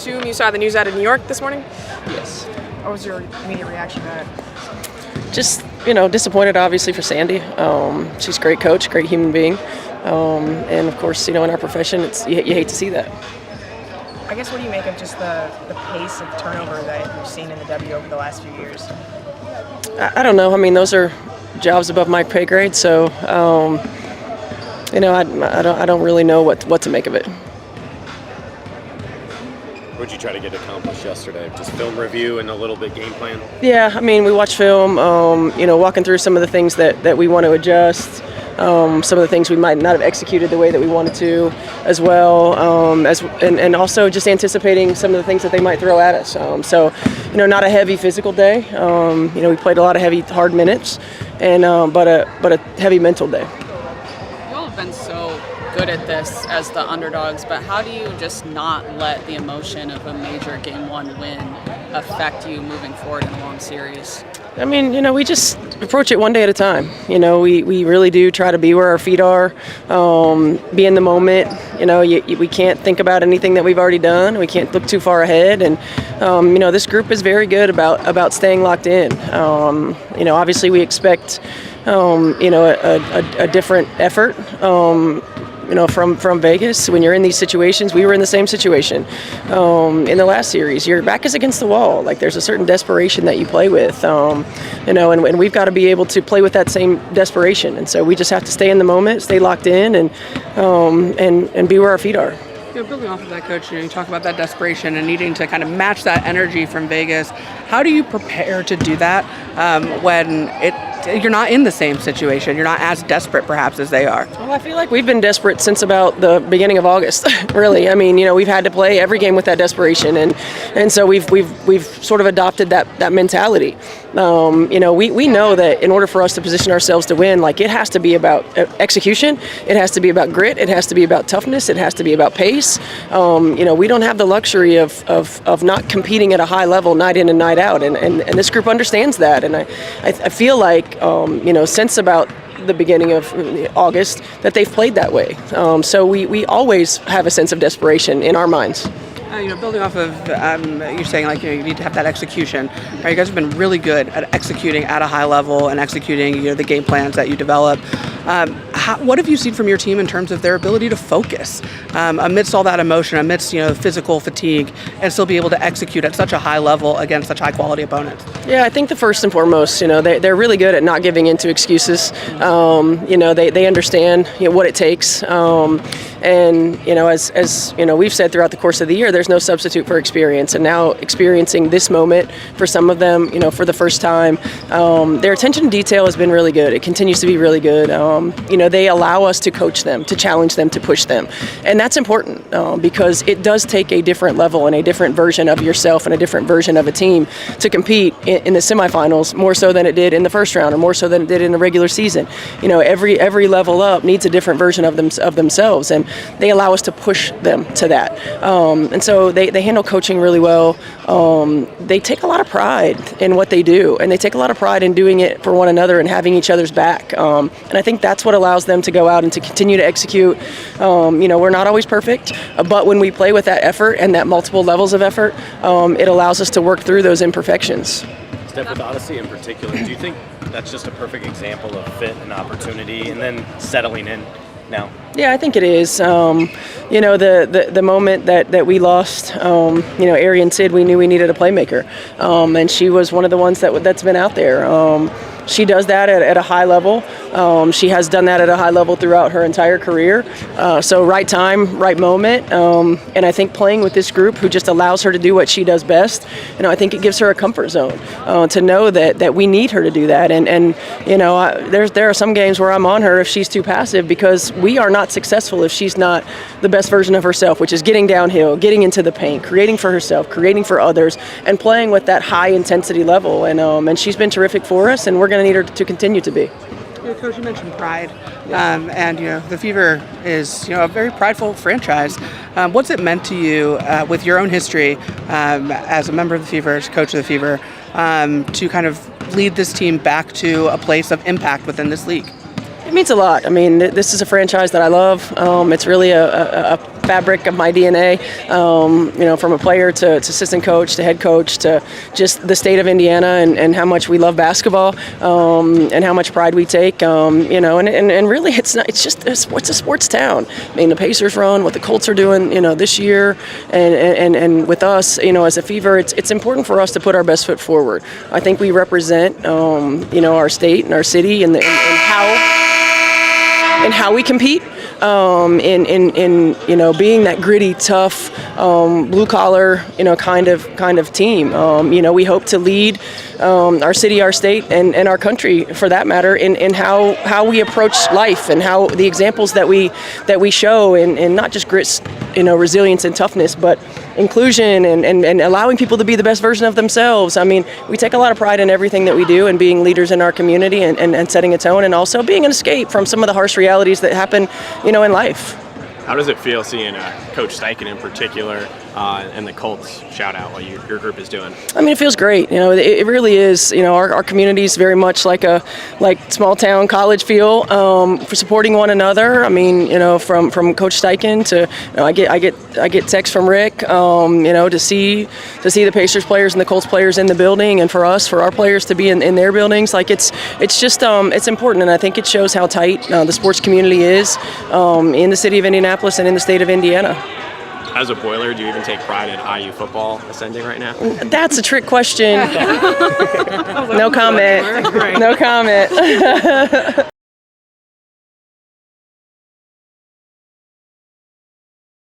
Assume you saw the news out of New York this morning? Yes. What was your immediate reaction to that? Just, disappointed obviously for Sandy. She's a great coach, great human being. And of course, in our profession, you hate to see that. I guess what do you make of just the pace of turnover that we've seen in the W over the last few years? I don't know. I mean, those are jobs above my pay grade, so, I don't really know what to make of it. What did you try to get accomplished yesterday? Just film review and a little bit game plan? Yeah, I mean, we watch film, walking through some of the things that we want to adjust, some of the things we might not have executed the way that we wanted to as well, and also just anticipating some of the things that they might throw at us. Not a heavy physical day. We played a lot of heavy, hard minutes, and but a heavy mental day. You all have been so good at this as the underdogs, but how do you just not let the emotion of a major Game 1 win affect you moving forward in a long series? I mean, we just approach it one day at a time. We really do try to be where our feet are, be in the moment. We can't think about anything that we've already done. We can't look too far ahead. And, this group is very good about staying locked in. Obviously we expect, a different effort. From Vegas. When you're in these situations, we were in the same situation in the last series. Your back is against the wall. Like, there's a certain desperation that you play with, and we've got to be able to play with that same desperation. And so we just have to stay in the moment, stay locked in, and be where our feet are. Building off of that, Coach, you talk about that desperation and needing to kind of match that energy from Vegas. How do you prepare to do that when you're not in the same situation? You're not as desperate, perhaps, as they are. Well, I feel like we've been desperate since about the beginning of August, really. I mean, we've had to play every game with that desperation, and so we've sort of adopted that mentality. We know that in order for us to position ourselves to win, like, it has to be about execution, it has to be about grit, it has to be about toughness, it has to be about pace. We don't have the luxury of not competing at a high level night in and night out, and this group understands that, and I feel like since about the beginning of August that they've played that way. So we always have a sense of desperation in our minds. Building off of you're saying, like, you need to have that execution. Right? You guys have been really good at executing at a high level and executing the game plans that you develop. What have you seen from your team in terms of their ability to focus amidst all that emotion, amidst physical fatigue, and still be able to execute at such a high level against such high quality opponents? Yeah, I think the first and foremost, they're really good at not giving into excuses. They understand what it takes. As we've said throughout the course of the year, there's no substitute for experience. And now experiencing this moment for some of them, for the first time, their attention to detail has been really good. It continues to be really good. They allow us to coach them, to challenge them, to push them. And that's important because it does take a different level and a different version of yourself and a different version of a team to compete in the semifinals, more so than it did in the first round or more so than it did in the regular season. Every level up needs a different version of themselves, and they allow us to push them to that. And so they handle coaching really well. They take a lot of pride in what they do, and they take a lot of pride in doing it for one another and having each other's back. And I think that's what allows them to go out and to continue to execute. We're not always perfect, but when we play with that effort and that multiple levels of effort, it allows us to work through those imperfections. Steph, with Odyssey in particular, do you think that's just a perfect example of fit and opportunity and then settling in now? Yeah, I think it is. The moment that we lost, Arian Sid, we knew we needed a playmaker, and she was one of the ones that's been out there. She does that at a high level. She has done that at a high level throughout her entire career. So right time, right moment. And I think playing with this group who just allows her to do what she does best, I think it gives her a comfort zone to know that we need her to do that. And there are some games where I'm on her if she's too passive, because we are not successful if she's not the best version of herself, which is getting downhill, getting into the paint, creating for herself, creating for others, and playing with that high intensity level. And she's been terrific for us, and we're going to need her to continue to be. Coach, you mentioned pride, and the Fever is a very prideful franchise. What's it meant to you with your own history as a member of the Fever, as coach of the Fever, to kind of lead this team back to a place of impact within this league? It means a lot. I mean, this is a franchise that I love. It's really a fabric of my DNA. From a player to assistant coach to head coach to just the state of Indiana and how much we love basketball and how much pride we take. And really, it's a sports town. I mean, the Pacers run, what the Colts are doing, this year, and with us, as a Fever, it's important for us to put our best foot forward. I think we represent, our state and our city and how we compete. In being that gritty, tough, blue collar, kind of team. We hope to lead our city, our state, and our country, for that matter, in how we approach life and how the examples that we show, and not just grit, resilience and toughness, but inclusion and allowing people to be the best version of themselves. I mean, we take a lot of pride in everything that we do and being leaders in our community and setting a tone, and also being an escape from some of the harsh realities that happen, in life. How does it feel seeing Coach Steichen in particular and the Colts shout out what your group is doing? I mean, it feels great. It really is. Our community is very much like small town college feel for supporting one another. I mean, from Coach Steichen to I get texts from Rick. To see the Pacers players and the Colts players in the building, and for our players to be in their buildings. Like it's just it's important, and I think it shows how tight the sports community is in the city of Indianapolis and in the state of Indiana. As a Boiler, do you even take pride in IU football ascending right now? That's a trick question. No comment. No comment.